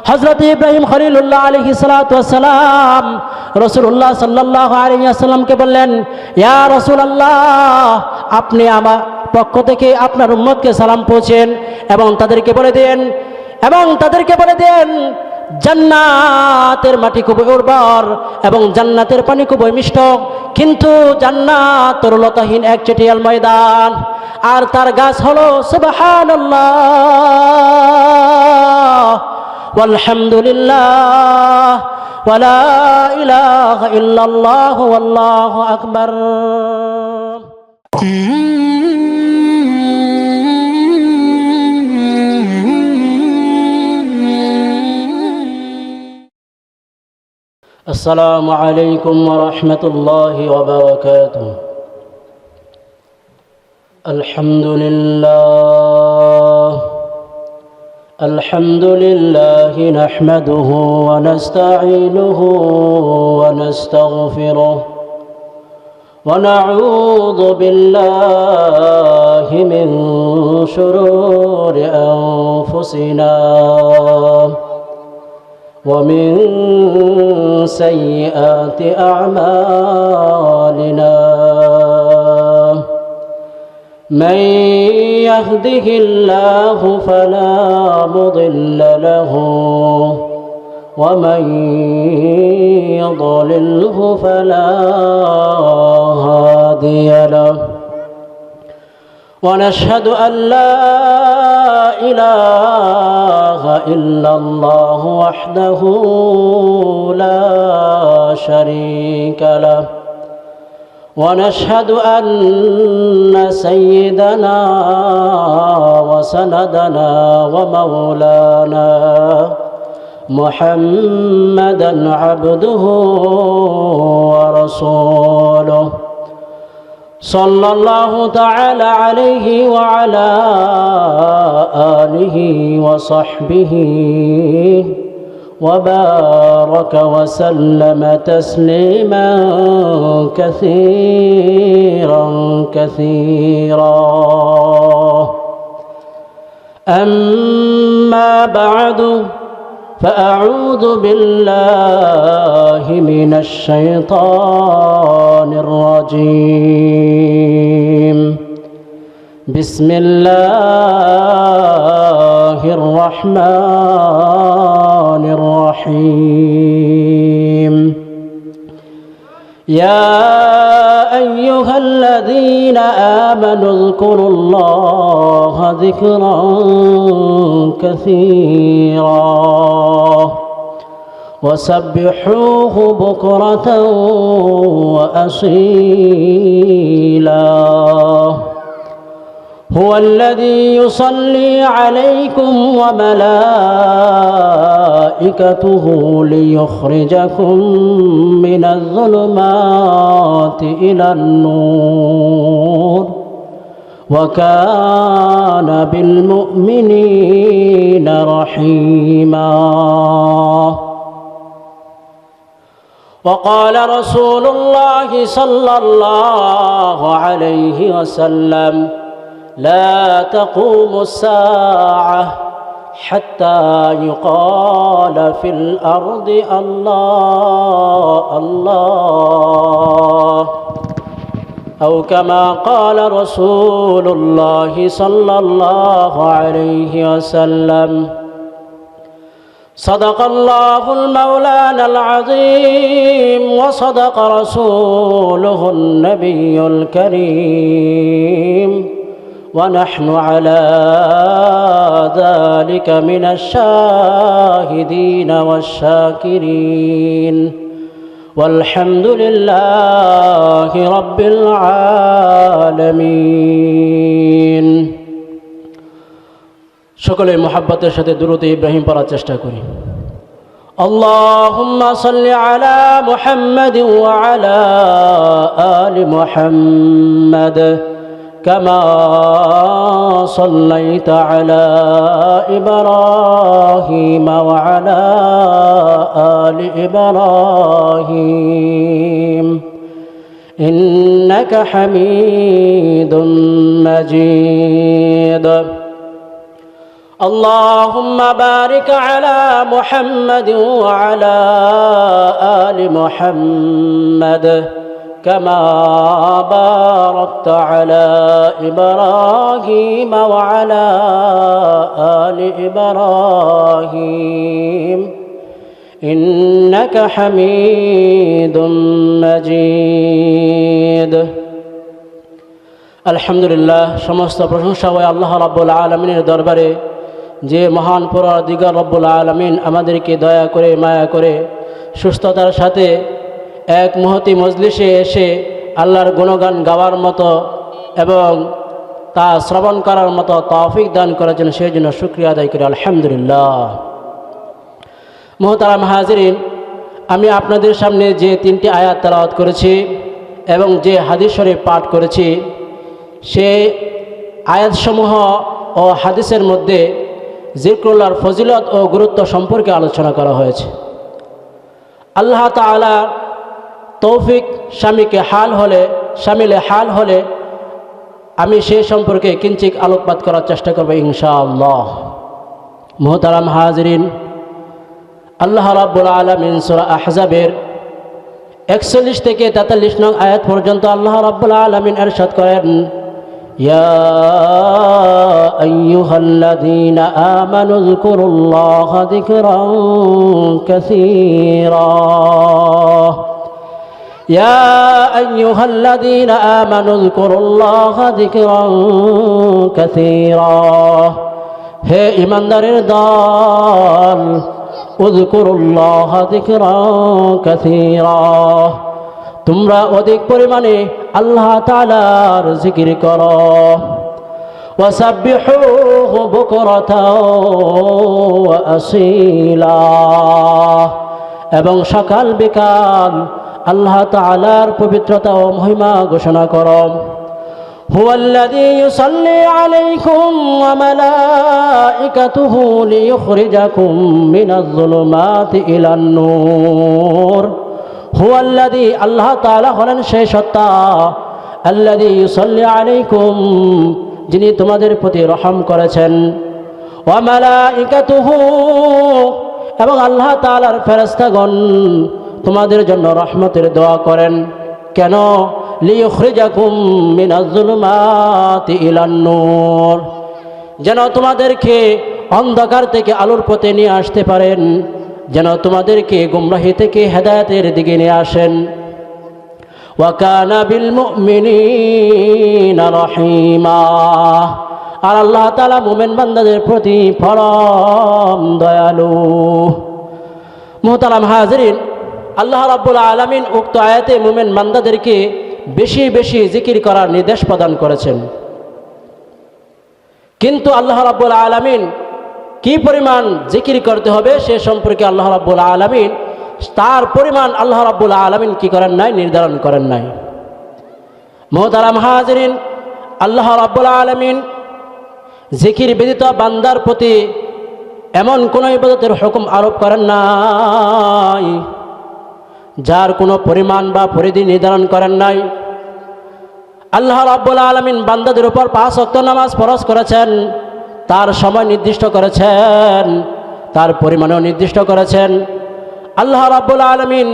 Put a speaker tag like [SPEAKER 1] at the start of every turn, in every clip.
[SPEAKER 1] হযরত ইব্রাহিম খলিলুল্লাহ আলাইহিস সালাতু ওয়াস সালাম রাসূলুল্লাহ সাল্লাল্লাহু আলাইহি ওয়াসাল্লামকে বললেন, ইয়া রাসূলুল্লাহ, আপনি আমার পক্ষ থেকে আপনার উম্মতকে সালাম পৌঁছেন এবং তাদেরকে বলে দেন জান্নাতের মাটি খুবই উর্বর এবং জান্নাতের পানি খুবই মিষ্ট, কিন্তু জান্নাত তরলতাহীন একচেটিয়াল ময়দান, আর তার গাছ হলো সুবহানাল্লাহ ওয়ালহামদুলিল্লাহ ওয়ালা ইলাহা ইল্লাল্লাহু ওয়াল্লাহু আকবার। السلام عليكم ورحمة الله وبركاته. الحمد لله نحمده ونستعينه ونستغفره ونعوذ بالله من شرور أنفسنا ومن سيئات أعمالنا، من يهده الله فلا مضل له ومن يضلله فلا هادي له، ونشهد أن لا إله إلا الله وحده لا شريك له، ونشهد أن سيدنا وسندنا ومولانا محمدا عبده ورسوله، صلى الله تعالى عليه وعلى آله وصحبه وبارك وسلم تسليما كثيرا. أما بعد، فأعوذ بالله من الشيطان الرجيم. بسم الله الرحمن الرحيم. يا أيها الذين آمنوا اذكروا الله ذكرا كثيرا وسبحوه بكرة وأصيلا. هو الذي يصلي عليكم وملائكته ليخرجكم من الظلمات إلى النور، وكان بالمؤمنين رحيما. وقال رسول الله صلى الله عليه وسلم: لا تقوم الساعة حتى يقال في الأرض الله الله، أو كما قال رسول الله صلى الله عليه وسلم. صدق الله المولانا العظيم وصدق رسوله النبي الكريم، ونحن على ذلك من الشاهدين والشاكرين، والحمد لله رب العالمين. সকলে মুহাব্বতের সাথে দুরূদ ইব্রাহিম পড়ার চেষ্টা করি। আল্লাহুম্মা সাল্লি আলা মুহাম্মাদ ওয়া আলা আলি মুহাম্মাদ كما صليت على إبراهيم وعلى آل إبراهيم إنك حميد مجيد. اللهم بارك على محمد وعلى آل محمد كما باركت على إبراهيم وعلى آل إبراهيم إنك حميد مجيد আলহামদুলিল্লাহ সমস্ত প্রশংসা হয় আল্লাহ রাব্বুল আলামিনের দরবারে যে মহান পরওয়ারদিগার রব্বুল আলামিন আমাদেরকে দয়া করে মায়া করে সুস্থতার সাথে এক মহতি মজলিসে এসে আল্লাহর গুণগান গাওয়ার মতো এবং তা শ্রবণ করার মতো তৌফিক দান করার জন্য সেই জন্য শুকরিয়া আদায় করি আলহামদুলিল্লাহ। মুহতারাম হাজিরিন, আমি আপনাদের সামনে যে তিনটি আয়াত তেলাওয়াত করেছি এবং যে হাদিস শরীফ পাঠ করেছি সেই আয়াতসমূহ ও হাদিসের মধ্যে জিকরুল্লাহর ফজিলত ও গুরুত্ব সম্পর্কে আলোচনা করা হয়েছে। আল্লাহ তাআলা তৌফিক শামিলে হাল হলে আমি সেই সম্পর্কে কিঞ্চিত আলোকপাত করার চেষ্টা করব ইনশাআল্লাহ। মুহতারাম হাজিরিন, আল্লাহ রাব্বুল আলামিন সূরা আহজাবের 41 থেকে 43 নং আয়াত পর্যন্ত আল্লাহ রাব্বুল আলামিন ইরশাদ করেন, ইয়া আইয়ুহাল্লাযীনা আমানু যকুরুল্লাহা যিকরান কাসীরা। ইয়া আইয়ুহাল্লাযীনা আমানু যকুরুল্লাহা যিকরান কাসীরা। হে ঈমানদারের দল, উযকুরুল্লাহা যিকরান কাসীরা, তোমরা অধিক পরিমাণে আল্লাহ তাআলার জিকির করো। ওয়াসাব্বিহুহু বুকরাতাও ওয়া আসীলা, এবং সকাল বিকাল আল্লাহ তাআলার পবিত্রতা ও মহিমা ঘোষণা করো। হুয়াল্লাযী ইউসাল্লি আলাইকুম ওয়া মালাইকাতুহু লিইখরিজাকুম মিনাজ-যুলুমাতি ইলান-নূর। হুয়াল্লাযী, আল্লাহ তাআলা হলেন সেই সত্তা, আল্লাযী ইউসাল্লি আলাইকুম, যিনি তোমাদের প্রতি রহম করেছেন, ওয়া মালাইকাতুহু, এবং আল্লাহ তাআলার ফেরেশতাগণ তোমাদের জন্য রহমতের দোয়া করেন। কেন? লিইখরিজাকুম মিনাজ-যুলুমাতি ইলান-নূর, যেন তোমাদেরকে অন্ধকার থেকে আলোর পথে নিয়ে আসতে পারেন, যেন তোমাদেরকে গুমরাহি থেকে হেদায়েতের দিকে নিয়ে আসেন। ওয়া কানা বিল মুমিনিনা রহিমা, আর আল্লাহ তাআলা মুমিন বান্দাদের প্রতি পরম দয়ালু। মুহতারাম হাজিরিন, আল্লাহ রাব্বুল আলামিন উক্ত আয়াতে মুমিন বান্দাদেরকে বেশি বেশি জিকির করার নির্দেশ প্রদান করেছেন। কিন্তু আল্লাহ রাব্বুল আলামিন কি পরিমাণ জিকির করতে হবে সে সম্পর্কে আল্লাহ রাব্বুল আলামিন তার পরিমাণ আল্লাহ রাব্বুল আলামিন কি করেন নাই, নির্ধারণ করেন নাই। মুহতারাম হাজিরিন, আল্লাহ রাব্বুল আলামিন জিকির ব্যতীত বান্দার প্রতি এমন কোনো ইবাদতের হুকুম আরোপ করেন নাই যার কোনো পরিমাণ বা পরিধি নির্ধারণ করেন নাই। আল্লাহ রাব্বুল আলামিন বান্দাদের উপর 5 ওয়াক্ত নামাজ ফরজ করেছেন, তার সময় নির্দিষ্ট করেছেন, তার পরিমাণও নির্দিষ্ট করেছেন। আল্লাহ রাব্বুল আলামিন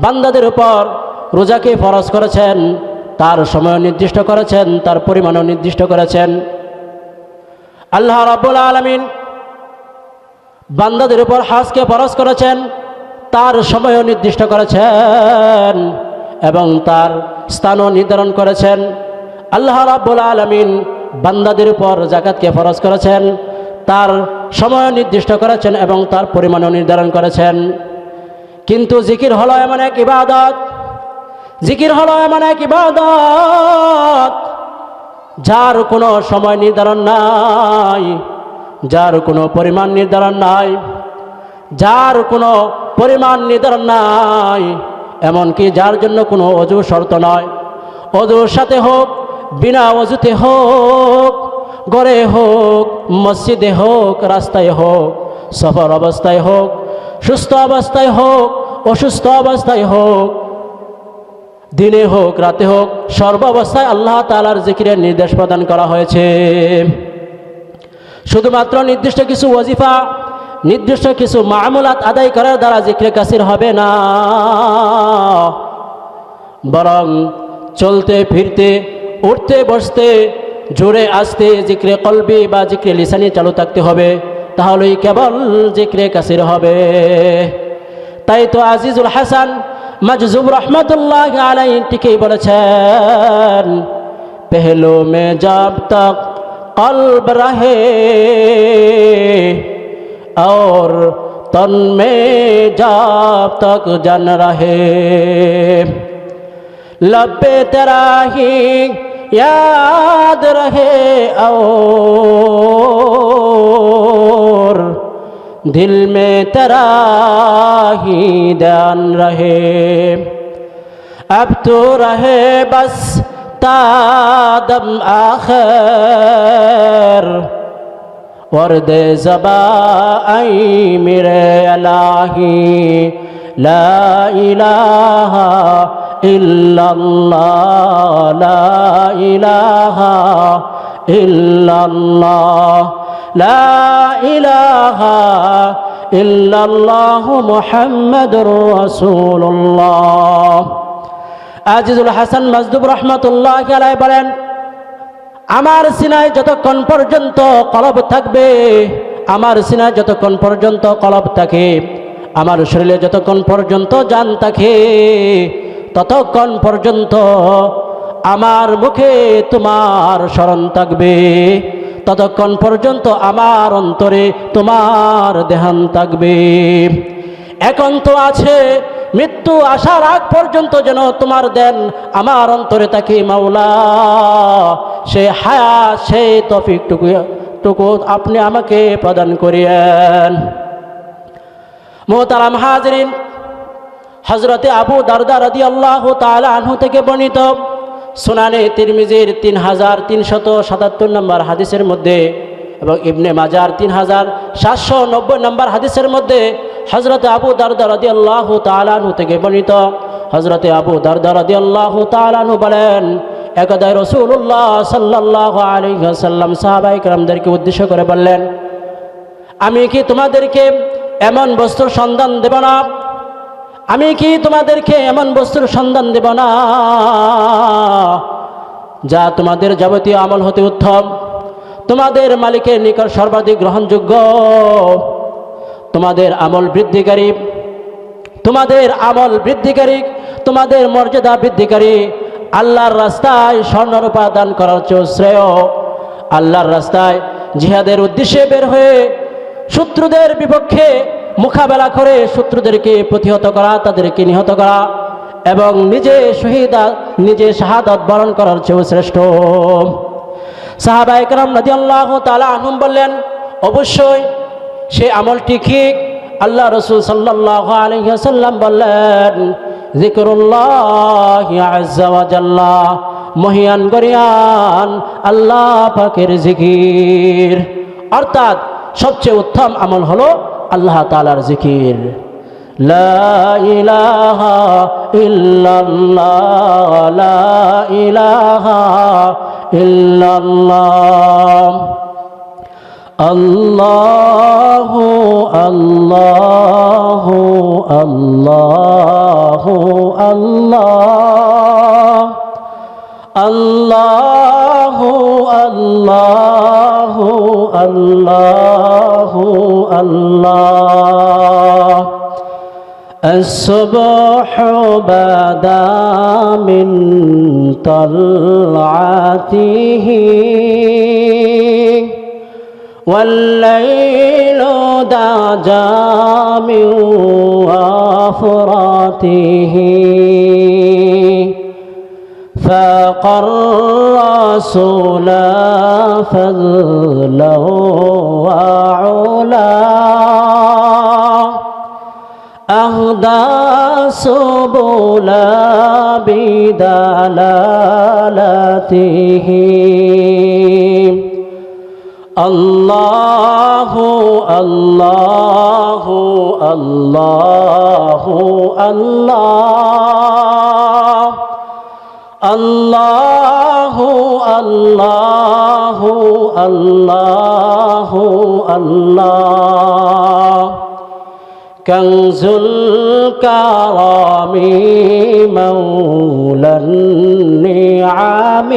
[SPEAKER 1] বান্দাদের উপর রোজাকে ফরজ করেছেন, তার সময় নির্দিষ্ট করেছেন, তার পরিমাণও নির্দিষ্ট করেছেন। আল্লাহ রাব্বুল আলামিন বান্দাদের উপর হজকে ফরজ করেছেন, তার সময়ও নির্দিষ্ট করেছেন এবং তার স্থানও নির্ধারণ করেছেন। আল্লাহ রাব্বুল আলামিন বান্দাদের উপর যাকাতকে ফরজ করেছেন, তার সময়ও নির্দিষ্ট করেছেন এবং তার পরিমাণও নির্ধারণ করেছেন। কিন্তু জিকির হলো এমন এক ইবাদত, জিকির হলো এমন এক ইবাদত যার কোনো সময় নির্ধারণ নাই, যার কোনো পরিমাণ নির্ধারণ নাই, যার কোনো পরিমাণ নির্ধারণ নাই, এমনকি যার জন্য কোনো অজু শর্ত নয়। অজুর সাথে হোক, বিনা অজুতে হোক, ঘরে হোক, মসজিদে হোক, রাস্তায় হোক, সফর অবস্থায় হোক, সুস্থ অবস্থায় হোক, অসুস্থ অবস্থায় হোক, দিনে হোক রাতে হোক, সর্বাবস্থায় আল্লাহ তাআলার জিকিরের নির্দেশ প্রদান করা হয়েছে। শুধুমাত্র নির্দিষ্ট কিছু ওয়াজিফা, নির্দিষ্ট কিছু মামুলাত আদায় করার দ্বারা জিক্রে কাসির হবে না, বরং চলতে ফিরতে, উঠতে বসতে, জোরে আসতে জিক্রে কলবি বা জিক্রে লিসানি চালু থাকতে হবে, তাহলেই কেবল জিক্রে কাসির হবে। তাই তো আজিজুল হাসান মজজুব রহমতুল্লাহ আলাইহি ঠিকই বলেছেন, পেহলো মে জব তক কলব রহে और तन में जब तक जन रहे, लब पे तेरा ही याद रहे और दिल में तेरा ही ध्यान रहे, अब तो रहे बस तादम आखिर वरदे ज़बाई मेरे इलाही ला इलाहा इल्लल्लाह ला इलाहा इल्लल्लाह ला इलाहा इल्लल्लाह मुहम्मदुर रसूलुल्लाह। আজিজুল হাসান মজদুব রহমতুল্লাহ আলাইহি বলেন, আমার সিনায় যতক্ষণ পর্যন্ত কলব থাকবে, আমার সিনায় যতক্ষণ পর্যন্ত কলব থাকে, আমার শরীরে যতক্ষণ পর্যন্ত জান থাকে, ততক্ষণ পর্যন্ত আমার মুখে তোমার স্মরণ থাকবে, ততক্ষণ পর্যন্ত আমার অন্তরে তোমার ধ্যান থাকবে। এখন তো আছে, মৃত্যু আসার আগ পর্যন্ত যেন তোমার দেন আমার অন্তরে থাকে মাওলা, সেই হায়াত, সেই তৌফিকটুকু আপনি আমাকে প্রদান করিয়েন। মোহতারাম হাজরিন, হযরতে আবু দারদা রাদিয়াল্লাহু তাআলা আনহু থেকে বর্ণিত সুনানে তিরমিজির 3377 নম্বর হাদিসের মধ্যে এবং ইবনে মাজার 3790 নম্বর হাদিসের মধ্যে হযরতে আবু দারদা রাদিয়াল্লাহু তাআলা আনহু থেকে বর্ণিত, হযরতে আবু দারদা রাদিয়াল্লাহু তাআলা আনহু বলেন, একদা রাসূলুল্লাহ সাল্লাল্লাহু আলাইহি ওয়াসাল্লাম সাহাবায়ে কেরামদেরকে উদ্দেশ্য করে বললেন, আমি কি তোমাদেরকে এমন বস্তুর সন্ধান দেব না, আমি কি তোমাদেরকে এমন বস্তুর সন্ধান দেব না যা তোমাদের যাবতীয় আমল হতে উত্তম, তোমাদের মালিকের নিকট সর্বাধিক গ্রহণযোগ্য, তোমাদের আমল বৃদ্ধিকারী, তোমাদের আমল বৃদ্ধিকারী, তোমাদের মর্যাদা বৃদ্ধিকারী, আল্লাহর রাস্তায় স্বর্ণরূপা দান করার চেয়ে শ্রেয়, আল্লাহর রাস্তায় জিহাদের উদ্দেশ্যে বের হয়ে শত্রুদের বিপক্ষে মোকাবেলা করে শত্রুদেরকে প্রতিহত করা, তাদেরকে নিহত করা এবং নিজে শাহাদাত বরণ করার চেয়েও শ্রেষ্ঠ। সাহাবায়ে কেরাম রাদিয়াল্লাহু তাআলা আনহুম বললেন, অবশ্যই সে আমলটি ঠিক। আল্লাহ রাসূল সাল্লাল্লাহু আলাইহি ওয়াসাল্লাম বললেন, যিকরুল্লাহি আযজা ওয়া জাল্লা, মহিয়ান গরিয়ান আল্লাহ পাকের জিকির, অর্থাৎ সবচেয়ে উত্তম আমল হলো আল্লাহ তাআলার জিকির। লা ইলাহা ইল্লাল্লাহ লা ইলাহা ইল্লাল্লাহ আল্লাহু আল্লাহু আল্লাহু আল্লাহ আল্লাহু আল্লাহু আল্লাহু আল্লাহ। الصبح بدا من طلعته والليل دجى من وفراته فاق الرسول فضلا وعلا أهدى سبل بدلالته الله الله الله الله الله الله الله الله كنز الكرم مولى النعم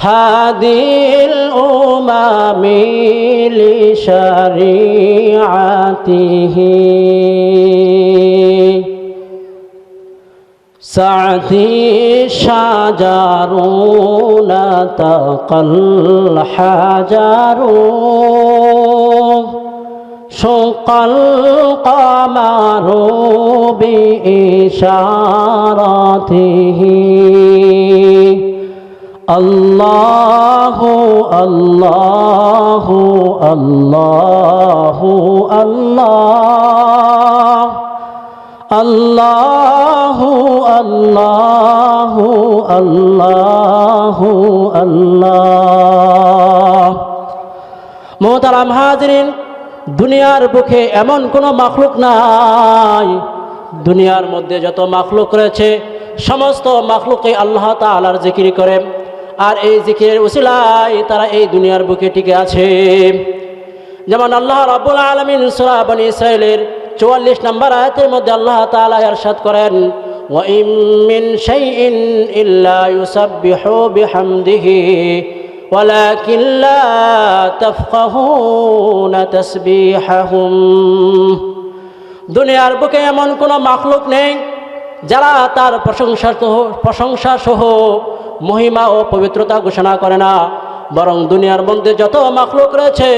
[SPEAKER 1] هادي الأمم لشريعته سعتي الشجر نطق الحجر شق القمر بإشارته الله الله الله الله الله الله الله الله মোহতারাম হাজরিন, দুনিয়ার বুকে এমন কোনো মাখলুক নাই, দুনিয়ার মধ্যে যত মাখলুক রয়েছে সমস্ত মাখলুকে আল্লাহ তাআলার জিকির করে, আর এই জিকিরের উসিলায় তারা এই দুনিয়ার বুকে টিকে আছে। যেমন আল্লাহ রাব্বুল আলামিন সূরা বনী ইসরাঈলের 44 নম্বর আয়াতের মধ্যে আল্লাহ তাআলা ইরশাদ করেন, ওয়া ইম মিন শাইইন ইল্লা ইউসাব্বিহু বিহামদিহি ওয়ালাকিন লা তাফকাহুনা তাসবিহাহুম। দুনিয়ার বুকে এমন কোনো মাখলুক নেই যারা তার প্রশংসা সহ মহিমা ও পবিত্রতা ঘোষণা করে না, বরং দুনিয়ার মধ্যে যত মাখলুক রয়েছে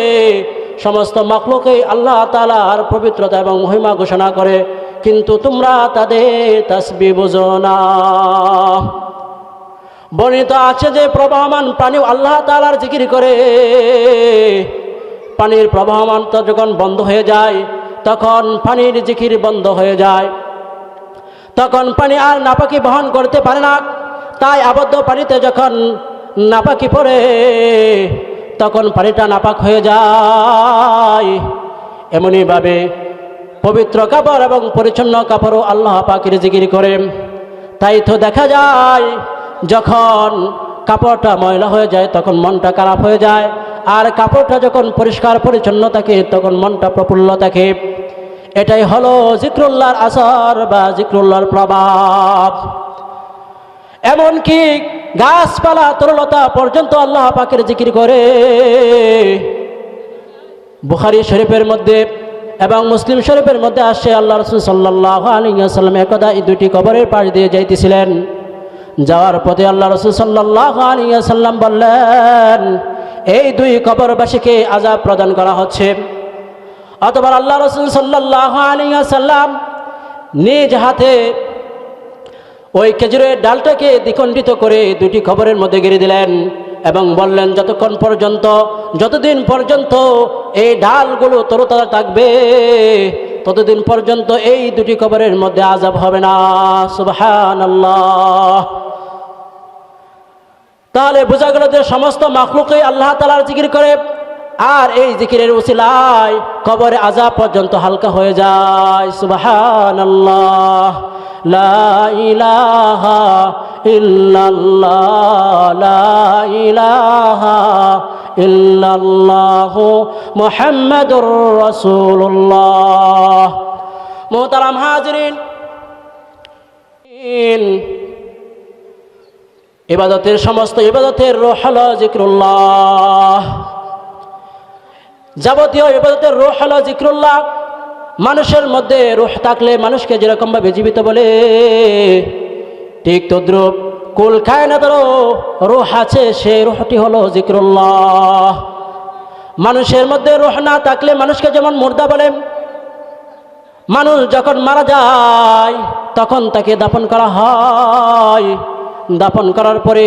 [SPEAKER 1] সমস্ত মাখলুকই আল্লাহ তাআলার পবিত্রতা এবং মহিমা ঘোষণা করে, কিন্তু তোমরা তাদের তাসবিহ বুঝো না। বর্ণিত আছে যে প্রবাহমান প্রাণীও আল্লাহ তাআলার জিকির করে, পানির প্রবাহমানতা যখন বন্ধ হয়ে যায় তখন পানির জিকির বন্ধ হয়ে যায়, তখন পানি আর নাপাকি বহন করতে পারে না। তাই আবদ্ধ পানিতে যখন নাপাকি পড়ে তখন পানিটা নাপাক হয়ে যায়। এমনিভাবে পবিত্র কাপড় এবং পরিচ্ছন্ন কাপড়ও আল্লাহ পাকের জিকির করে। তাই তো দেখা যায় যখন কাপড়টা ময়লা হয়ে যায় তখন মনটা খারাপ হয়ে যায়, আর কাপড়টা যখন পরিষ্কার পরিচ্ছন্ন থাকে তখন মনটা প্রফুল্ল থাকে। এটাই হলো জিক্রুল্লাহর আসর বা জিক্রুল্লাহর প্রভাব। এমনকি গাছপালা তরলতা পর্যন্ত আল্লাহ পাকের জিকির করে। বুখারী শরীফের মধ্যে এবং মুসলিম শরীফের মধ্যে আসে, আল্লাহ রাসূল সাল্লাল্লাহু আলাইহি ওয়াসাল্লাম একদা এই দুটি কবরের পাশ দিয়ে যাইতেছিলেন। যাওয়ার পথে আল্লাহ রাসূল সাল্লাল্লাহু আলাইহি ওয়াসাল্লাম বললেন, এই দুই কবরবাসীকে আযাব প্রদান করা হচ্ছে। অতঃপর আল্লাহ রাসূল সাল্লাল্লাহু আলাইহি ওয়াসাল্লাম নিজ হাতে ওই খেজুরের ডালটাকে দ্বিখণ্ডিত করে দুটি কবরের মধ্যে গেড়ে দিলেন এবং বললেন, যতদিন পর্যন্ত এই ডালগুলো তরতাজা থাকবে ততদিন পর্যন্ত এই দুটি কবরের মধ্যে আযাব হবে না। সুবহানাল্লাহ। তাহলে বোঝা গেল যে সমস্ত মাখলুকই আল্লাহ তাআলার জিকির করে, আর এই জিকিরের উসিলায় কবরে আযাব পর্যন্ত হালকা হয়ে যায়। সুবহানাল্লাহ। লা ইলাহা ইল্লাল্লাহ, লা ইলাহা ইল্লাল্লাহু মুহাম্মাদুর রাসূলুল্লাহ। মুহতারাম হাজিরিন, ইবাদতের সমস্ত ইবাদতের রূহ হলো জিক্রুল্লাহ। যাবতীয় ইবাদতের রূহ হলো জিক্রুল্লাহ। মানুষের মধ্যে রূহ থাকলে মানুষকে যেরকমভাবে জীবিত বলে, ঠিক তদ্রূপ কুল কায়নাতেরও রূহ আছে, সেই রূহটি হলো জিক্রুল্লাহ। মানুষের মধ্যে রূহ না থাকলে মানুষকে যেমন মুর্দা বলে, মানুষ যখন মারা যায় তখন তাকে দাফন করা হয়। দাফন করার পরে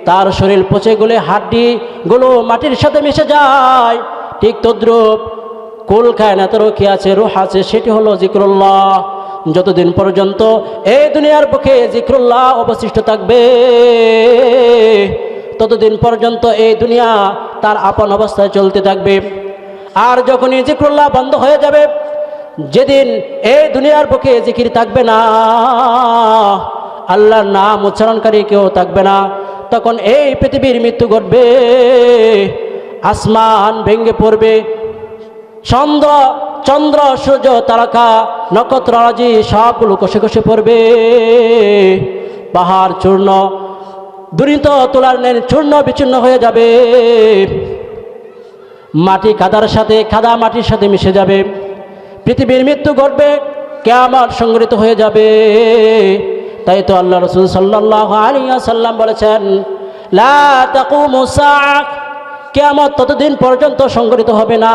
[SPEAKER 1] তার শরীর পচে গলে হাড্ডিগুলো মাটির সাথে মিশে যায়, ঠিক তদ্রূপ কুল কায়নাতেরও কি আছে, রূহ আছে, সেটি হলো জিক্রুল্লাহ। যতদিন পর্যন্ত এই দুনিয়ার বুকে জিক্রুল্লাহ অবশিষ্ট থাকবে ততদিন পর্যন্ত এই দুনিয়া তার আপন অবস্থায় চলতে থাকবে। আর যখনই জিক্রুল্লাহ বন্ধ হয়ে যাবে, যেদিন এই দুনিয়ার বুকে জিকির থাকবে না, আল্লাহর নাম উচ্চারণকারী কেউ থাকবে না, তখন এই পৃথিবীর মৃত্যু ঘটবে, আসমান ভেঙে পড়বে, চন্দ্র চন্দ্র সূর্য তারকা নক্ষত্ররাজি সবগুলো কষে কষে পড়বে, পাহাড় চূর্ণ দুরিত তোলার নেন চূর্ণ বিচূর্ণ হয়ে যাবে, মাটি কাদার সাথে কাদা মাটির সাথে মিশে যাবে, পৃথিবীর মৃত্যু ঘটবে, কিয়ামত সংঘটিত হয়ে যাবে। তাই তো আল্লাহ রাসূল সাল্লাল্লাহু আলাইহি ওয়াসাল্লাম বলেছেন, লা তাকুমু সাআহ, কিয়ামত ততদিন পর্যন্ত সংঘটিত হবে না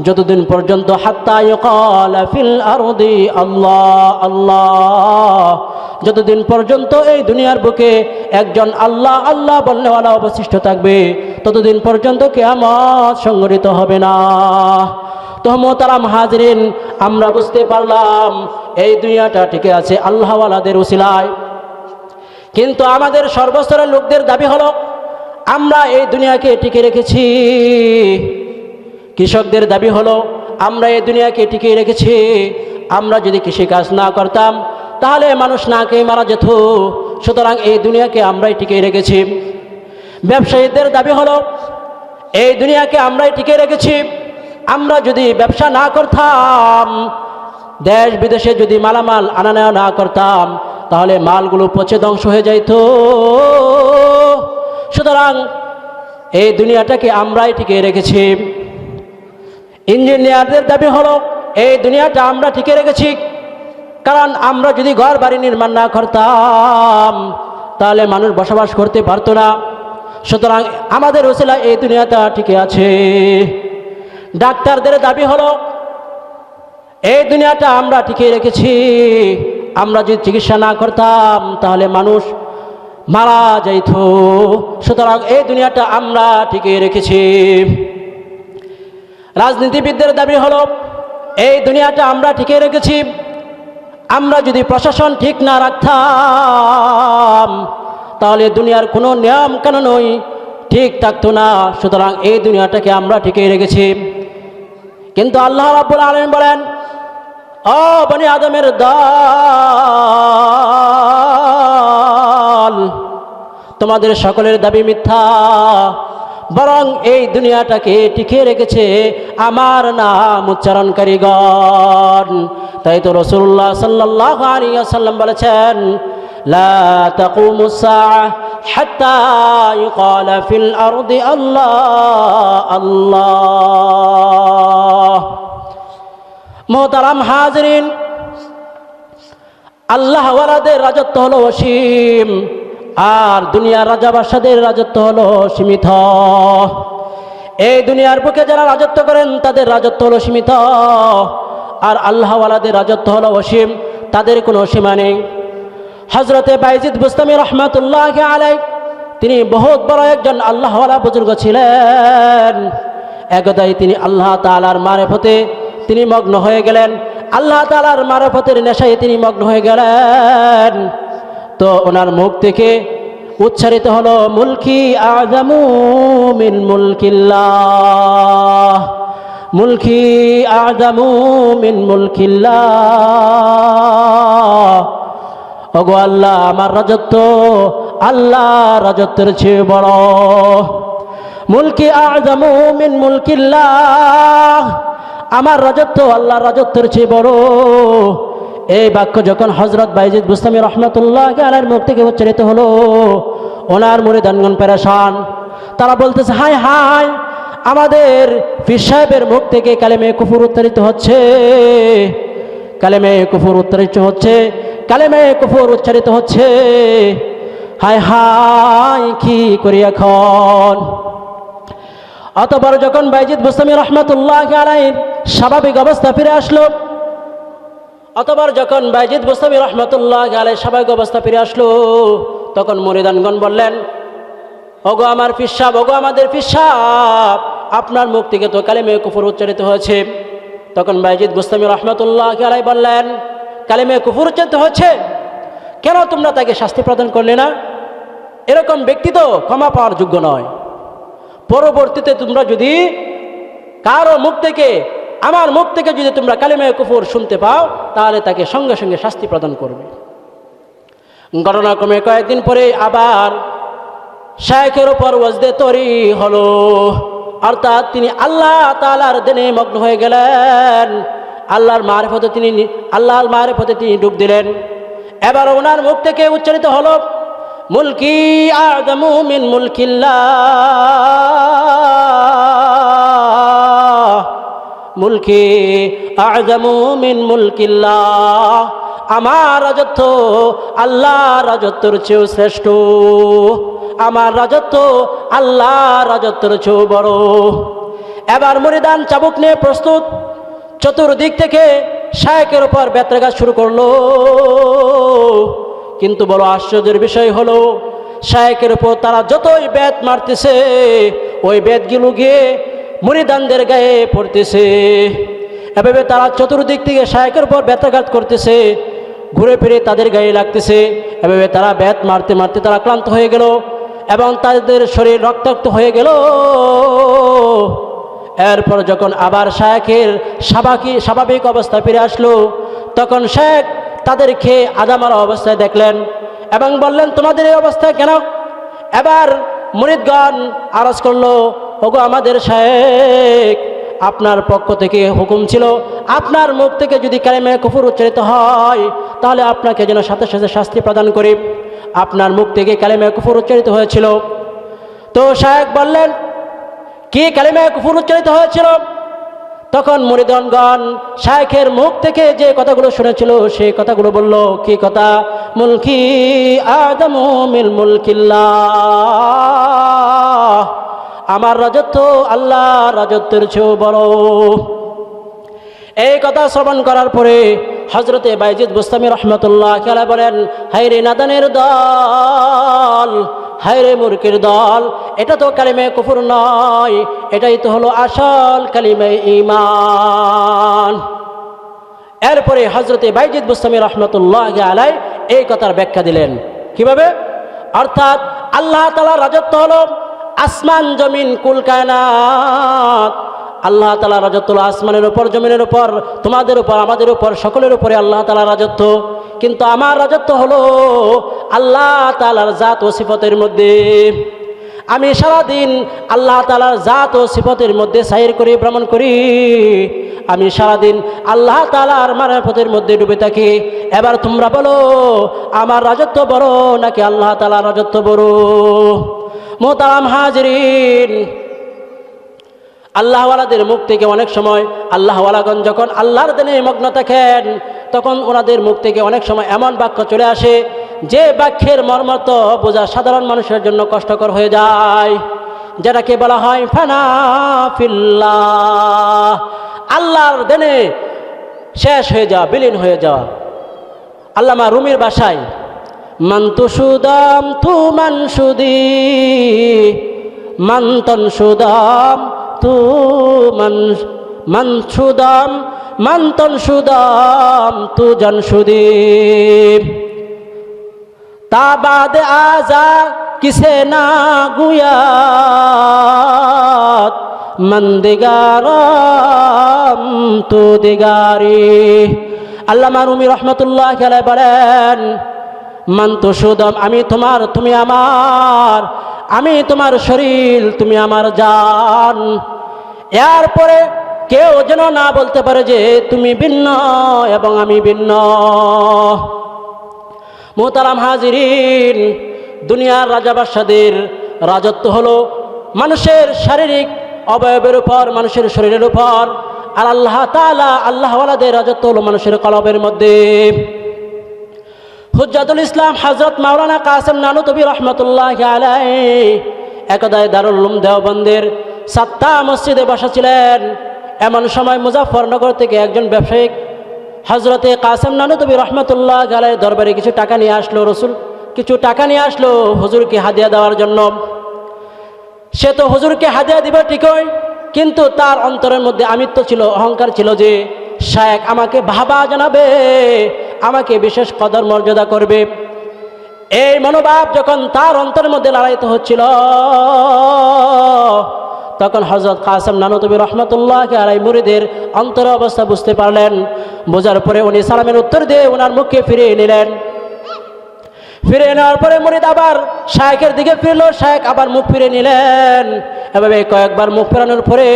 [SPEAKER 1] যতদিন পর্যন্ত হাত্তা ইউকালা ফিল আরদি আল্লাহ আল্লাহ, যতদিন পর্যন্ত এই দুনিয়ার বুকে একজন আল্লাহ আল্লাহ বলনেওয়ালা অবশিষ্ট থাকবে ততদিন পর্যন্ত কিয়ামত সংঘটিত হবে না। তো মোহতারাম হাজরিন, আমরা বুঝতে পারলাম এই দুনিয়াটা টিকে আছে আল্লাহওয়ালাদের উসিলায়, কিন্তু আমাদের সর্বস্তরের লোকদের দাবি হলো আমরা এই দুনিয়াকে টিকে রেখেছি। কৃষকদের দাবি হলো আমরা এই দুনিয়াকে টিকিয়ে রেখেছি, আমরা যদি কৃষিকাজ না করতাম তাহলে মানুষ না খেয়ে মারা যেত, সুতরাং এই দুনিয়াকে আমরাই টিকিয়ে রেখেছি। ব্যবসায়ীদের দাবি হলো এই দুনিয়াকে আমরাই টিকিয়ে রেখেছি, আমরা যদি ব্যবসা না করতাম, দেশ বিদেশে যদি মালামাল আনা নেওয়া না করতাম তাহলে মালগুলো পচে ধ্বংস হয়ে যাইত, সুতরাং এই দুনিয়াটাকে আমরাই টিকিয়ে রেখেছি। ইঞ্জিনিয়ারদের দাবি হলো এই দুনিয়াটা আমরা টিকে রেখেছি, কারণ আমরা যদি ঘর বাড়ি নির্মাণ না করতাম তাহলে মানুষ বসবাস করতে পারতো না, সুতরাং আমাদের ওসিলায় এই দুনিয়াটা টিকে আছে। ডাক্তারদের দাবি হলো এই দুনিয়াটা আমরা টিকে রেখেছি, আমরা যদি চিকিৎসা না করতাম তাহলে মানুষ মারা যাইত, সুতরাং এই দুনিয়াটা আমরা টিকে রেখেছি। রাজনীতিবিদদের দাবি হলো এই দুনিয়াটা আমরা টিকে রেখেছি, আমরা যদি প্রশাসন ঠিক না রাখতাম তাহলে দুনিয়ার কোনো নিয়ম কানুনই ঠিক থাকতো না, সুতরাং এই দুনিয়াটাকে আমরা টিকে রেখেছি। কিন্তু আল্লাহ রাব্বুল আলামিন বলেন, ও বনি আদমের দল, তোমাদের সকলের দাবি মিথ্যা, বরং এই দুনিয়াটাকে টিকে রেখেছে আমার নাম উচ্চারণকারীগণ। তাই তো রাসূলুল্লাহ সাল্লাল্লাহু আলাইহি ওয়াসাল্লাম বলেছেন, লা তাকুমুস সাআহ হাত্তা ইউকালা ফিল আরদি আল্লাহ আল্লাহ। মোহতারাম হাজরিন, আল্লাহ ওয়ালাদের রাজত্ব হলো অসীম, আর দুনিয়ার রাজা বাদশাদের রাজত্ব হলো সীমিত। এই দুনিয়ার বুকে যারা রাজত্ব করেন তাদের রাজত্ব হলো সীমিত, আর আল্লাহওয়ালাদের রাজত্ব হলো অসীম, তাদের কোনো সীমা নেই। হযরতে বাইজিদ বুস্তামি রহমাতুল্লাহি আলাইহি তিনি বহুত বড় একজন আল্লাহওয়ালা বুজুর্গ ছিলেন। একদাই তিনি আল্লাহ তাআলার মারিফতে তিনি মগ্ন হয়ে গেলেন, আল্লাহ তাআলার মারিফতের নেশায় তিনি মগ্ন হয়ে গেলেন। তো ওনার মুখ থেকে উচ্চারিত হলো, মুলকি আযামু মিন মুলকিল্লাহ, মুলকি আযামু মিন মুলকিল্লাহ। ওগো আল্লাহ, আমার রাজত্ব আল্লাহ রাজত্বের চেয়ে বড়। মুলকি আযামু মিন মুলকিল্লাহ, আমার রাজত্ব আল্লাহর রাজত্বের চেয়ে বড়। এই বাক্য যখন হযরত বাইজিদ বুস্তামি রহমাতুল্লাহি আলাইহির মুখ থেকে উচ্চারিত হলো, ওনার মুরিদানগণ পেরেশান। তারা বলতেছে, হায় হায়, আমাদের পীর সাহেবের মুখ থেকে কালেমে কুফর উচ্চারিত হচ্ছে, কালেমে কুফর উচ্চারিত হচ্ছে, কালেমে কুফর উচ্চারিত হচ্ছে, হায় হায় কি করি এখন। অতঃপর যখন বাইজিদ বুস্তামি রহমাতুল্লাহি আলাইহির স্বাভাবিক অবস্থা ফিরে আসলো, অতঃপর যখন বাইজিদ বুস্তামি রহমাতুল্লাহি আলাইহির স্বাভাবিক অবস্থা ফিরে আসলো, তখন মুরিদানগণ বললেন, ওগো আমার পীর সাহেব, ওগো আমাদের পীর সাহেব, আপনার মুখ থেকে তো কালেমে কুফর উচ্চারিত হয়েছে। তখন বাইজিদ বুস্তামি রহমাতুল্লাহি আলাইহি বললেন, কালেমে কুফর উচ্চারিত হচ্ছে, কেন তোমরা তাকে শাস্তি প্রদান করলে না? এরকম ব্যক্তি তো ক্ষমা পাওয়ার যোগ্য নয়। পরবর্তীতে তোমরা যদি কারো মুখ থেকে, আমার মুখ থেকে যদি তোমরা কালেমে কুফর শুনতে পাও, তাহলে তাকে সঙ্গে সঙ্গে শাস্তি প্রদান করবে। ঘটনাক্রমে কয়েকদিন পরে আবার শায়েখের উপর ওয়াজদে তরি হলো, অর্থাৎ তিনি আল্লাহ তাআলার দিনে মগ্ন হয়ে গেলেন, আল্লাহর মারিফতে তিনি ডুব দিলেন। এবার ওনার মুখ থেকে উচ্চারিত হলো, মুলকি আযমু মিন মুলকিল্লাহ, মুলকি আযমু মিন মুলকিল্লাহ, আমার রাজত্ব আল্লাহর রাজত্বের চেয়েও শ্রেষ্ঠ, আমার রাজত্ব আল্লাহর রাজত্বের চেয়েও বড়। এবার মুরিদান চাবুক নিয়ে প্রস্তুত, চতুর্দিক থেকে শায়েখের উপর বেত্রাঘাত শুরু করলো। কিন্তু বড় আশ্চর্যের বিষয় হলো, শায়েখের উপর তারা যতই বেত মারতেছে, ওই বেতগুলো গিয়ে মুরিদানদের গায়ে পড়তেছে। এভাবে তারা চতুর্দিক থেকে শায়েখের উপর বেত্রাঘাত করতেছে, ঘুরে ফিরে তাদের গায়ে লাগতেছে। এভাবে তারা বেত মারতে মারতে তারা ক্লান্ত হয়ে গেল এবং তাদের শরীর রক্তাক্ত হয়ে গেল। এরপর যখন আবার শায়েখের স্বাভাবিক অবস্থা ফিরে আসলো, তখন শায়েখ তাদেরকে আদামারা অবস্থায় দেখলেন এবং বললেন, তোমাদের এই অবস্থায় কেন? এবার মুরিদগণ আরজ করলো, ওগো আমাদের শায়েখ, আপনার পক্ষ থেকে হুকুম ছিল, আপনার মুখ থেকে যদি কালিমা কুফর উচ্চারিত হয় তাহলে আপনাকে যেন সাথে সাথে শাস্তি প্রদান করি। আপনার মুখ থেকে কালিমা কুফর উচ্চারিত হয়েছিল। তো শায়েখ বললেন, কি কালিমা কুফর উচ্চারিত হয়েছিল? তখন মুরিদগণ শায়েখের মুখ থেকে যে কথাগুলো শুনেছিল সেই কথাগুলো বলল। কি কথা? মুলকি আযমু মিন মুলকিল্লাহ, আমার রাজত্ব আল্লাহর রাজত্বের চেয়েও বড়। এই কথা শ্রবণ করার পরে হযরতে বাইজিদ বুস্তামি রাহমাতুল্লাহ আলাইহি বলেন, হায়রে নাদানের দল, হায়রে মূর্খের দল, এটা তো কালিমা কুফর নয়, এটাই তো হলো আসল কালিমা ঈমান। এরপরে হযরতে বাইজিদ বুস্তামি রাহমাতুল্লাহ আলাইহি এই কথার ব্যাখ্যা দিলেন। কিভাবে? অর্থাৎ আল্লাহ তাআলার রাজত্ব হলো আসমান জমিন কুল কায়নাত। আল্লাহ তাআলার রাজত্ব হলো আসমানের উপর, জমিনের উপর, তোমাদের উপর, আমাদের উপর, সকলের উপরে আল্লাহ তাআলার রাজত্ব। কিন্তু আমার রাজত্ব হলো আল্লাহ তাআলার জাত ও সিফতের মধ্যে। আমি সারাদিন আল্লাহ তাআলার জাত ও সিফতের মধ্যে সাইর করি, ভ্রমণ করি। আমি সারাদিন আল্লাহ তাআলার মারিফতের মধ্যে ডুবে থাকি। এবার তোমরা বলো, আমার রাজত্ব বড় নাকি আল্লাহ তাআলার রাজত্ব বড়? মোহতারাম হাজিরিন, আল্লাহওয়ালাদের মুখ থেকে অনেক সময় আল্লাহওয়ালাগণ যখন আল্লাহর দিনে মগ্ন থাকেন, তখন ওনাদের মুখ থেকে অনেক সময় এমন বাক্য চলে আসে যে বাক্যের মর্মার্থ বোঝা সাধারণ মানুষের জন্য কষ্টকর হয়ে যায়, যেটাকে বলা হয় ফানা ফিল্লাহ, আল্লাহর দিনে শেষ হয়ে যাওয়া, বিলীন হয়ে যাওয়া। আল্লামা রুমির ভাষায়, মান্তু সুদাম তু মানসুদি, মান্তন সুদাম তু মানসুদাম, মান্তন সুদাম তু জনসুদি, তাবাদ আজা কিসে না গুয়াত, মন্দিগারাম তু দিগারি। আল্লামা রুমি রহমতুল্লাহ আলাইহি বলেন, মান্তু সুদম, আমি তোমার, তুমি আমার, আমি তোমার শরীর, তুমি আমার জান। এরপরে কেউ যেন না বলতে পারে যে তুমি ভিন্ন এবং আমি ভিন্ন। মোহতারাম হাজিরিন, দুনিয়ার রাজা বাদশাদের রাজত্ব হলো মানুষের শারীরিক অবয়বের উপর, মানুষের শরীরের উপর। আর আল্লাহ তাআলা, আল্লাহওয়ালাদের রাজত্ব হলো মানুষের কলবের মধ্যে। হুজ্জাতুল ইসলাম হযরত মাওলানা কাসেম নানুতুবি রহমতুল্লাহি আলাইহি একদায় দারুল উলুম দেওবন্দের সাত্তা মসজিদে বসা ছিলেন। এমন সময় মুজাফফরনগর থেকে একজন ব্যবসায়িক হযরতে কাসেম নানুতুবি রহমতুল্লাহি আলাইহি দরবারে কিছু টাকা নিয়ে আসলো। রসুল কিছু টাকা নিয়ে আসলো হুজুরকে হাদিয়া দেওয়ার জন্য। সে তো হুজুরকে হাদিয়া দিবে ঠিকই, কিন্তু তার অন্তরের মধ্যে আমিত্ব ছিল, অহংকার ছিল যে শায়েখ আমাকে বাহবা জানাবে, আমাকে বিশেষ কদর মর্যাদা করবে। এই মনোভাব যখন তার অন্তরের মধ্যে লালায়িত হচ্ছিল, তখন হযরত কাসেম নানুতুবি রহমতুল্লাহি আলাইহি মুরিদের অন্তরের অবস্থা বুঝতে পারলেন। বোঝার পরে উনি সালামের উত্তর দিয়ে ওনার মুখকে ফিরিয়ে নিলেন। ফিরে নেওয়ার পরে মুরিদ আবার শায়েখের দিকে ফিরল, শায়েখ আবার মুখ ফিরে নিলেন। এভাবে কয়েকবার মুখ ফেরানোর পরে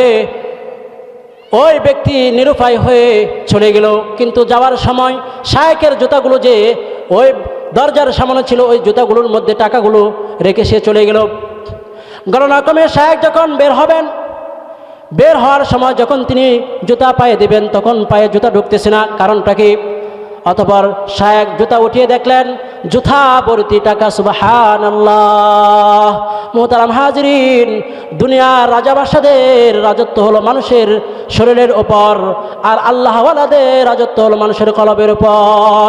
[SPEAKER 1] ওই ব্যক্তি নিরুপায় হয়ে চলে গেল। কিন্তু যাওয়ার সময় শায়েখের জুতাগুলো যে ওই দরজার সামনে ছিল, ওই জুতাগুলোর মধ্যে টাকাগুলো রেখে সে চলে গেল। গণনাক্রমে শায়েখ যখন বের হবেন, বের হওয়ার সময় যখন তিনি জুতা পায়ে দিবেন তখন পায়ে জুতা ঢুকতেছে না, কারণটা কি? অতঃপর শায়েখ জুতা উঠিয়ে দেখলেন জুতা ভর্তি টাকা। সুবহানাল্লাহ। মুহতারাম হাজিরিন, দুনিয়ার রাজা বাদশাদের রাজত্ব হলো মানুষের শরীরের উপর, আর আল্লাহওয়ালাদের রাজত্ব হলো মানুষের কলবের উপর।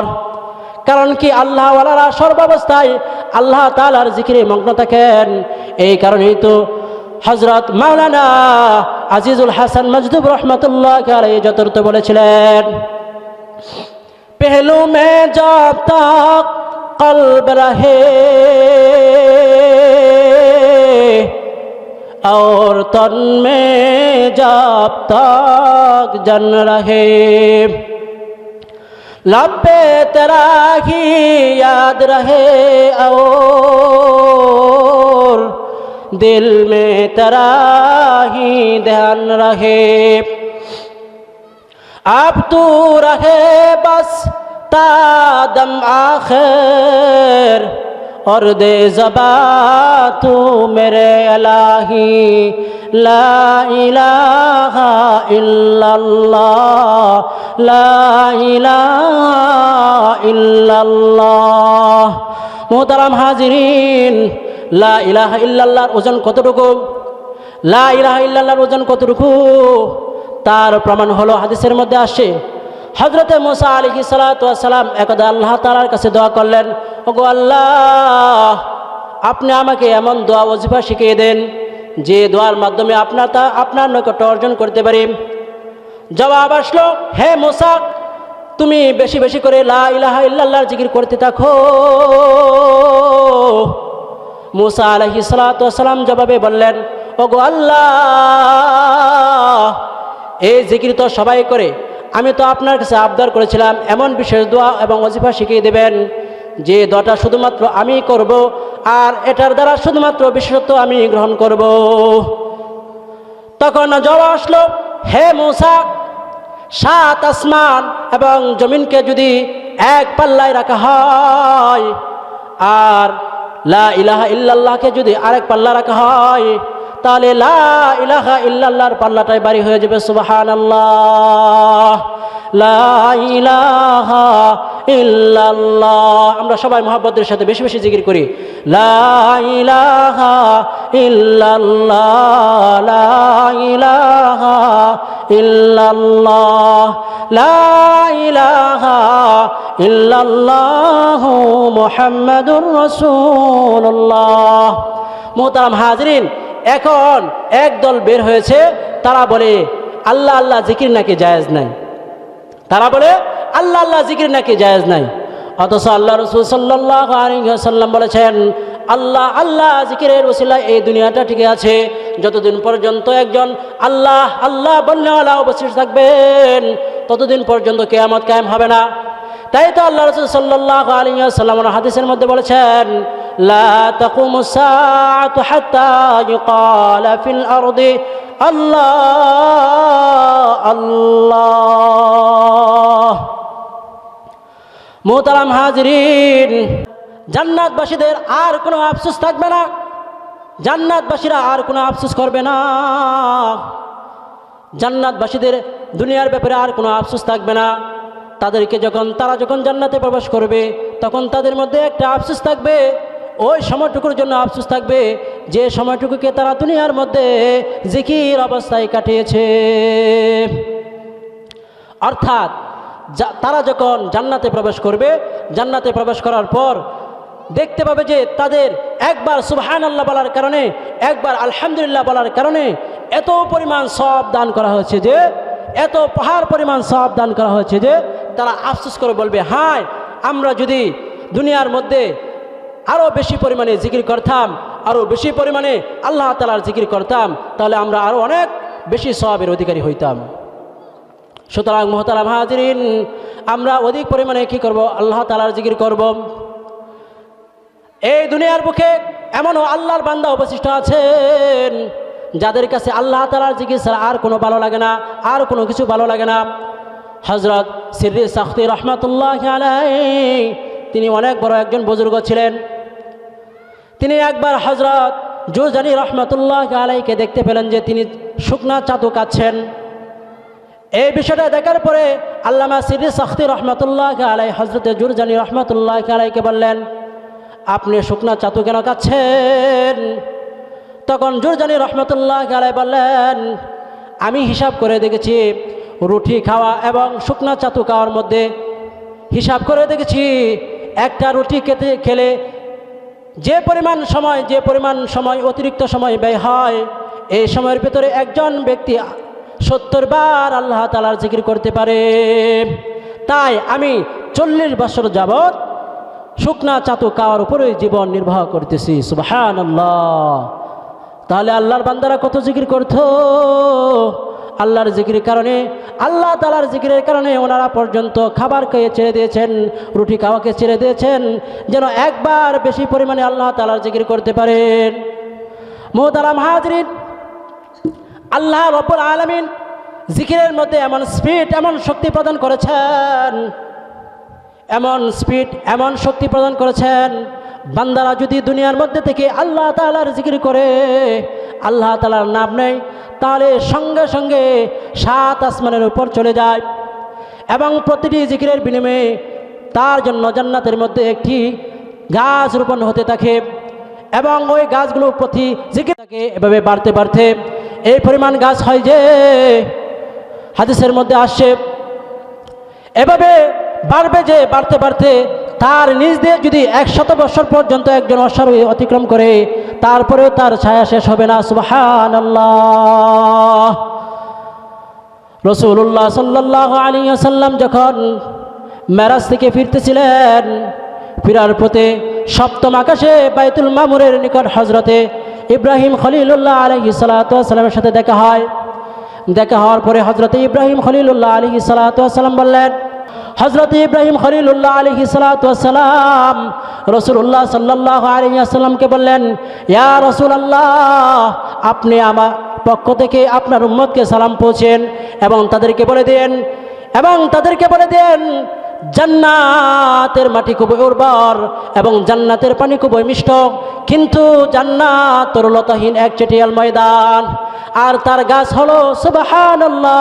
[SPEAKER 1] কারণ কি? আল্লাহওয়ালারা সর্বাবস্থায় আল্লাহ তাআলার জিকিরে মগ্ন থাকেন। এই কারণেই তো হযরত মাওলানা আজিজুল হাসান মজদুব রহমতুল্লাহ আলাইহি যথার্থ বলেছিলেন, पहलू में जब तक कल्ब रहे और तन में जब तक जन रहे, लब पे तेरा ही याद रहे और दिल में तेरा ही ध्यान रहे। अब तू रहे बस तादम आखिर और दे ज़बा तू मेरे इलाही, ला इलाहा इल्लल्लाह, ला इलाहा इल्लल्लाह। मोहतरम हाजिरीन, ला इलाहा इल्लल्लाहर ওজন কতটুকু? লা ইলাহা ইল্লাল্লাহর ওজন কতটুকু তার প্রমাণ হলো হাদিসের মধ্যে আসে, হযরতে মুসা আলাইহিস সালাতু ওয়াস সালাম একদা আল্লাহ তাআলার কাছে দোয়া করলেন, ওগো আল্লাহ, আপনি আমাকে এমন দোয়া ওজিফা শিখিয়ে দেন যে দোয়ার মাধ্যমে আপনার নৈকট্য অর্জন করতে পারি। জবাব আসলো, হে মুসা, তুমি বেশি বেশি করে লা ইলাহা ইল্লাল্লাহর জিকির করতে থাকো। মুসা আলাইহিস সালাতু ওয়াস সালাম জবাবে বললেন, ওগো আল্লাহ, এই জিকির তো সবাই করে, আমি তো আপনার কাছে আবদার করেছিলাম এমন বিশেষ দোয়া এবং ওজিফা শিখিয়ে দেবেন যে দোয়াটা শুধুমাত্র আমি করব আর এটার দ্বারা শুধুমাত্র বিশেষত্ব আমি গ্রহণ করব। তখন জবাব আসলো, হে মুসা, 7 আসমান এবং জমিনকে যদি এক পাল্লায় রাখা হয় আর লা ইলাহা ইল্লাল্লাহকে যদি আরেক পাল্লা রাখা হয়, তাহলে লা ইলাহা ইল্লাল্লাহর পাল্লাটাই ভারী হয়ে যাবে। সুবহানাল্লাহ, লা ইলাহা ইল্লাল্লাহ। আমরা সবাই মুহাব্বতের সাথে বেশি বেশি জিকির করি, লা ইলাহা ইল্লাল্লাহ, লা ইলাহা ইল্লাল্লাহ, লা ইলাহা ইল্লাল্লাহ মুহাম্মাদুর রাসূলুল্লাহ। মুহতারাম হাজিরিন, এখন একদল বের হয়েছে, তারা বলে আল্লাহ আল্লাহ জিকির নাকি জায়েজ নাই, তারা বলে আল্লাহ আল্লাহ জিকির নাকি জায়েজ নাই। অথচ আল্লাহ রাসূল সাল্লাল্লাহু আলাইহি ওয়াসাল্লাম বলেছেন, আল্লাহ আল্লাহ জিকিরের ওসিলায় এই দুনিয়াটা টিকে আছে যতদিন পর্যন্ত একজন আল্লাহ আল্লাহ বলনেওয়ালা উপস্থিত থাকবেন, ততদিন পর্যন্ত কিয়ামত কায়েম হবে না। তাই তো আল্লাহ রাসূল সাল্লাল্লাহু আলাইহি ওয়াসাল্লাম হাদিসের মধ্যে বলেছেন, লা তাকুমুস সাআতু হাত্তা ইউকালা ফিল আরদি আল্লাহ আল্লাহ। মুহতারাম হাজিরিন, জান্নাতবাসীদের আর কোনো আফসোস থাকবে না, জান্নাতবাসীরা আর কোনো আফসোস করবে না, জান্নাতবাসীদের দুনিয়ার ব্যাপারে আর কোনো আফসোস থাকবে না। তারা যখন জান্নাতে প্রবেশ করবে তখন তাদের মধ্যে একটা আফসোস থাকবে, ওই সময়টুকুর জন্য আফসোস থাকবে যে সময়টুকুকে তারা দুনিয়ার মধ্যে জিকির অবস্থায় কাটিয়েছে। অর্থাৎ তারা যখন জান্নাতে প্রবেশ করবে, জান্নাতে প্রবেশ করার পর দেখতে পাবে যে তাদের একবার সুবহানাল্লাহ বলার কারণে, একবার আলহামদুলিল্লাহ বলার কারণে এত পরিমাণ সওয়াব দান করা হয়েছে যে, এত পাহাড় পরিমাণ সওয়াব দান করা হয়েছে যে তারা আফসোস করে বলবে, হায়, আমরা যদি দুনিয়ার মধ্যে আরও বেশি পরিমাণে জিকির করতাম, আরও বেশি পরিমাণে আল্লাহ তাআলার জিকির করতাম, তাহলে আমরা আরও অনেক বেশি সওয়াবের অধিকারী হইতাম। সুতরাং মুহতারাম হাজিরিন, আমরা অধিক পরিমাণে কি করব? আল্লাহ তাআলার জিকির করব। এই দুনিয়ার বুকে এমনও আল্লাহর বান্দা অবশিষ্ট আছেন যাদের কাছে আল্লাহ তাআলার জিকির ছাড়া আর কোনো ভালো লাগে না, আর কোনো কিছু ভালো লাগে না। হযরত সিররি সাখতি রহমাতুল্লাহি আলাইহি তিনি অনেক বড় একজন বুজুর্গ ছিলেন। তিনি একবার হযরত জুরজানি রহমাতুল্লাহি আলাইহিকে দেখতে পেলেন যে তিনি শুকনা চাতক কাচ্ছেন। এই বিষয়টা দেখার পরে আল্লামা সিররি সাখতি রহমাতুল্লাহি আলাইহি হযরত জুরজানি রহমাতুল্লাহি আলাইহিকে বললেন, আপনি শুকনা চাতু কেন কাচ্ছেন? তখন জুরজানি রহমাতুল্লাহি আলাইহি বললেন, আমি হিসাব করে দেখেছি রুটি খাওয়া এবং শুকনা চাতু খাওয়ার মধ্যে হিসাব করে দেখেছি একটা রুটি খেলে যে পরিমাণ সময় অতিরিক্ত সময় ব্যয় হয়, এই সময়ের ভিতরে একজন ব্যক্তি 70 বার আল্লাহ তাআলার জিকির করতে পারে। তাই আমি 40 বছর যাবৎ শুকনা চাতু খাওয়ার উপরে জীবন নির্বাহ করতেছি। সুবহানাল্লাহ। তাহলে আল্লাহর বান্দারা কত জিকির করতো! আল্লাহর জিকিরের কারণে, আল্লাহ তাআলার জিকিরের কারণে ওনারা পর্যন্ত খাবারকে ছেড়ে দিয়েছেন, রুটি খাওয়াকে ছেড়ে দিয়েছেন, যেন একবার বেশি পরিমাণে আল্লাহ তাআলার জিকির করতে পারেন। মুহতারাম হাজরিন, আল্লাহ রাব্বুল আলামিন জিকিরের মধ্যে এমন স্পিড, এমন শক্তি প্রদান করেছেন, এমন শক্তি প্রদান করেছেন, বান্দারা যদি দুনিয়ার মধ্যে থেকে আল্লাহ তাআলার জিকির করে, আল্লাহ তাআলার নাম নেই, তাহলে সঙ্গে সঙ্গে 7 আসমানের উপর চলে যায় এবং প্রতিটি জিকিরের বিনিময়ে তার জন্য জান্নাতের মধ্যে একটি গাছ রোপণ হতে থাকে এবং ওই গাছগুলো প্রতি জিকির থাকে এভাবে বাড়তে বাড়তে এই পরিমাণ গাছ হয় যে হাদিসের মধ্যে আসছে, এভাবে বাড়বে যে বাড়তে বাড়তে তার নিজ দিয়ে যদি 100 বছর পর্যন্ত একজন অশ্বারোহী অতিক্রম করে তারপরেও তার ছায়া শেষ হবে না। সুবহানাল্লাহ। রাসূলুল্লাহ সাল্লাল্লাহু আলাইহি ওয়াসাল্লাম যখন মেরাজ থেকে ফিরতেছিলেন, ফিরার পথে সপ্তম আকাশে বাইতুল মামুরের নিকট হযরতে ইব্রাহিম খলিলুল্লাহ আলাইহিস সালাতু ওয়াস সালামের সাথে দেখা হয়। দেখা হওয়ার পরে হযরতে ইব্রাহিম খলিলুল্লাহ আলাইহিস সালাতু ওয়াস সালাম বললেন, হযরত ইব্রাহিম খলিলুল্লাহ আলাইহিস সালাতু ওয়াস সালাম রাসূলুল্লাহ সাল্লাল্লাহু আলাইহি ওয়াসাল্লামকে বললেন, ইয়া রাসূলুল্লাহ, আপনি আমার পক্ষ থেকে আপনার উম্মতকে সালাম পৌঁছেন এবং তাদেরকে বলে দেন জান্নাতের মাটি খুবই উর্বর এবং জান্নাতের পানি খুবই মিষ্ট, কিন্তু জান্নাত তরলতাহীন একচেটিয়াল ময়দান, আর তার গাছ হলো সুবহানাল্লাহ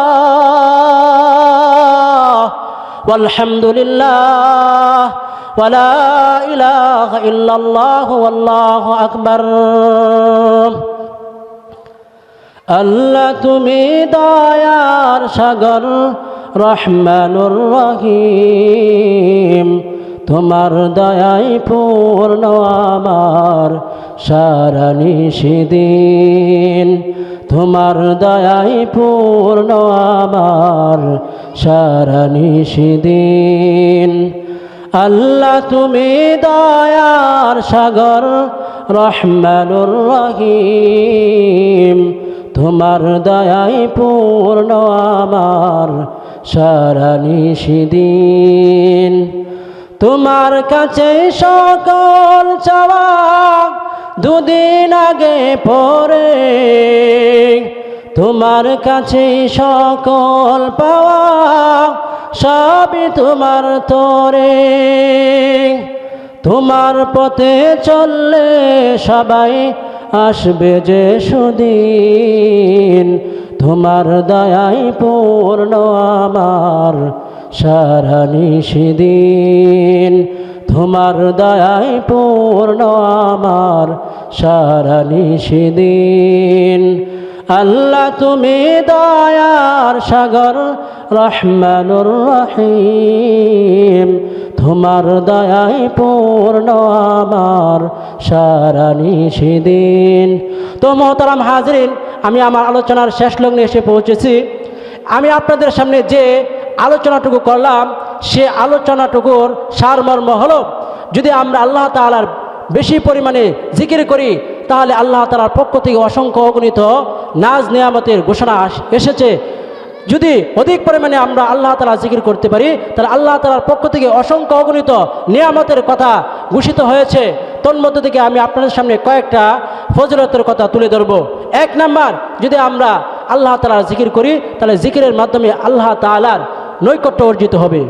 [SPEAKER 1] ওয়ালহামদুলিল্লাহ ওয়ালা ইলাহা ইল্লাল্লাহু ওয়াল্লাহু আকবার। আল্লাহ তুমি দয়ার সাগর রহমানুর রহিম, তোমার দয়ায় পূর্ণ আমার সারা নিশিদিন, তোমার দয়ায় পূর্ণ আমার সারা নিশিদিন। আল্লাহ তুমি দয়ার সাগর রহমানুর রহিম, তোমার দয়ায় পূর্ণ আমার সারা নিশিদিন। তোমার কাছে সকল চাওয়া দুদিন আগে পরে, তোমার কাছে সকল পাওয়া সবই তোমার তরে। তোমার পথে চললে সবাই আসবে যে সুদিন, তোমার দয়ায় পূর্ণ আমার সারা নিশিদিন, তোমার দয়ায় পূর্ণ আমার সারা নিশিদিন। আল্লাহ তুমি দয়ার সাগর রহমানুর রহিম, তোমার দয়ায় পূর্ণ আমার সারা নিশিদিন। তো মোহতারাম হাজরিন, আমি আমার আলোচনার শেষ লগ্নে এসে পৌঁছেছি। আমি আপনাদের সামনে যে আলোচনাটুকু করলাম সে আলোচনাটুকুর সারমর্ম হলো, যদি আমরা আল্লাহ তাআলার বেশি পরিমাণে জিকির করি তাহলে আল্লাহ তাআলার পক্ষ থেকে অসংখ্য অগণিত নাজ নিয়ামতের ঘোষণা এসেছে। যদি অধিক পরিমাণে আমরা আল্লাহ তাআলা জিকির করতে পারি তাহলে আল্লাহ তাআলার পক্ষ থেকে অসংখ্য অগণিত নিয়ামতের কথা ঘোষিত হয়েছে। তন্মধ্য থেকে আমি আপনাদের সামনে কয়েকটা ফজিলতের কথা তুলে ধরব। 1 নাম্বার, যদি আমরা আল্লাহ তাআলার জিকির করি তাহলে জিকিরের মাধ্যমে আল্লাহ তাআলার নৈকট্য অর্জিত হবে।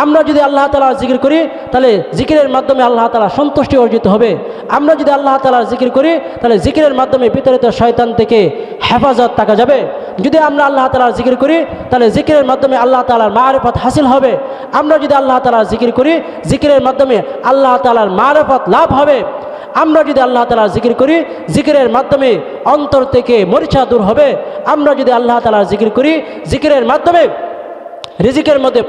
[SPEAKER 1] আমরা যদি আল্লাহ তাআলার জিকির করি তাহলে জিকিরের মাধ্যমে আল্লাহ তাআলা সন্তুষ্টি অর্জিত হবে। আমরা যদি আল্লাহ তাআলার জিকির করি তাহলে জিকিরের মাধ্যমে বিতাড়িত শয়তান থেকে হেফাজত থাকা যাবে। যদি আমরা আল্লাহ তাআলার জিকির করি তাহলে জিকিরের মাধ্যমে আল্লাহ তাআলার মারিফত হাসিল হবে। আমরা যদি আল্লাহ তাআলার জিকির করি জিকিরের মাধ্যমে আল্লাহ তাআলার মারিফত লাভ হবে। আমরা যদি আল্লাহ তাআলার জিকির করি জিকিরের মাধ্যমে অন্তর থেকে মরিচা দূর হবে। আমরা যদি আল্লাহ তাআলার জিকির করি জিকিরের মাধ্যমে রিজিকের মধ্যে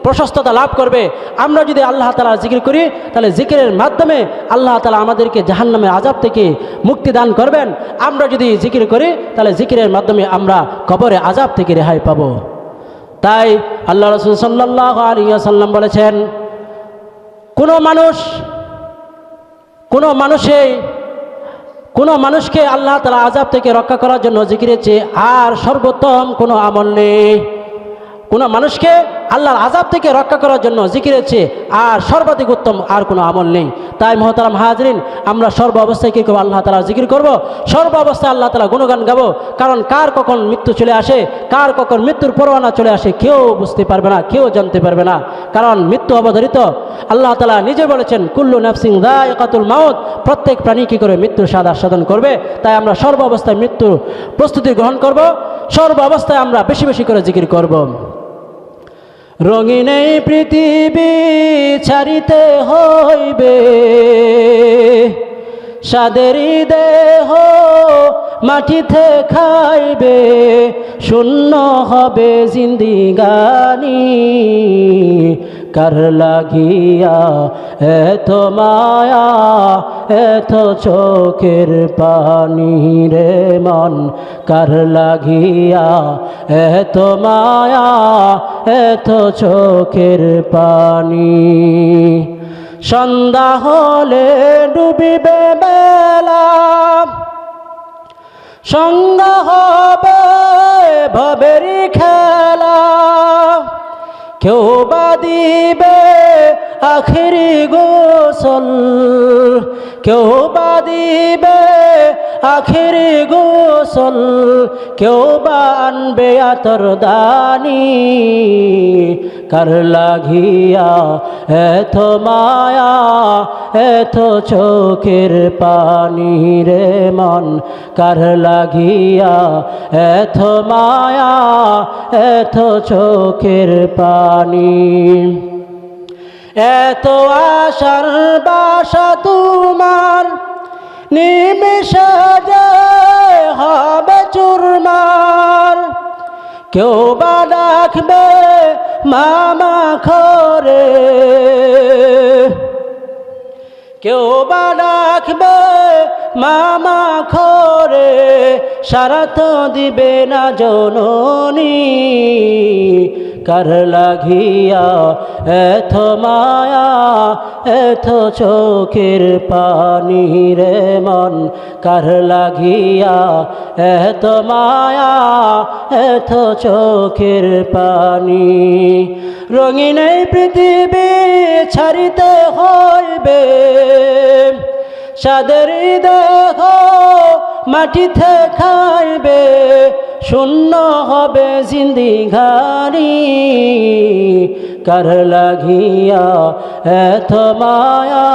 [SPEAKER 1] প্রশস্ততা লাভ করবে। আমরা যদি আল্লাহ তাআলার জিকির করি তাহলে জিকিরের মাধ্যমে আল্লাহ তাআলা আমাদেরকে জাহান্নামের আযাব থেকে মুক্তি দান করবেন। আমরা যদি জিকির করি তাহলে জিকিরের মাধ্যমে আমরা কবরের আযাব থেকে রেহাই পাব। তাই আল্লাহ রাসূল সাল্লাল্লাহু আলাইহি ওয়াসাল্লাম বলেছেন, কোনো মানুষকে আল্লাহ তাআলা আযাব থেকে রক্ষা করার জন্য জিকিরের চেয়ে আর সর্বোত্তম কোনো আমল নেই। কোনো মানুষকে আল্লাহর আযাব থেকে রক্ষা করার জন্য জিকিরের চেয়ে আর সর্বাধিক উত্তম আর কোনো আমল নেই। তাই মুহতারাম হাজরিন, আমরা সর্ব অবস্থায় কী করবো? আল্লাহ তাআলার জিকির করব। সর্ব অবস্থায় আল্লাহ তাআলা গুণগান গাবো। কারণ কার কখন মৃত্যু চলে আসে, কার কখন মৃত্যুর পরোয়ানা চলে আসে কেউ বুঝতে পারবে না, কেউ জানতে পারবে না। কারণ মৃত্যু অবধারিত। আল্লাহ তাআলা নিজে বলেছেন, কুল্লু নাফসিন যায়িকাতুল মাউত, প্রত্যেক প্রাণী কী করে মৃত্যুর স্বাদ আস্বাদন করবে। তাই আমরা সর্ব অবস্থায় মৃত্যুর প্রস্তুতি গ্রহণ করব। সর্ব অবস্থায় আমরা বেশি বেশি করে জিকির করব। রঙিন এই পৃথিবী ছাড়িতে হইবে, সাদেরই দেহ মাটিতে খাইবে, শূন্য হবে জিন্দিগানি, কার লাগিয়া এত মায়া এত চোখের পানি রে মন, কার লাগিয়া এত মায়া এত চোখের পানি। সন্ধ্যা হলে ডুবিবে বেলা, সঙ্গ হবে ভবেরি খেলা, কেউ বা দিবে আখিরি গোসল, কেউ বা দিবে আখিরি গোসল, কেউ বা আনবে আতর দানি, কার লাগিয়া এত মায়া এত চোখের পানি রে মন, কার লাগিয়া এত মায়া এত চোখের পানি। এত আশার বাসা তোমার নিমিষে যে হবে চুরমার, কেউ বা ডাকবে মামা খরে, কেউ বা ডাকবে মামা খরে, সারা তো দিবে না জননী, কার লাগিয়া এত মায়া এত চোখের পানি রে মন, কার লাগিয়া এত মায়া এত চোখের পানি। রঙিন এই পৃথিবী ছাড়িতে হইবে, সাদের দেহ মাটিতে খাইবে, শূন্য হবে জিন্দিগানি, কার লাগিয়া এত মায়া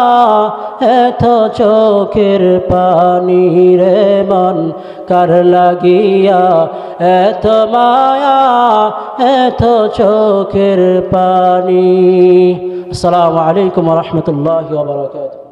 [SPEAKER 1] এত চোখের পানি রে মন, কার লাগিয়া এত মায়া এত চোখের পানি। আসসালামু আলাইকুম ওয়া রাহমাতুল্লাহি ওয়া বারাকাতুহু।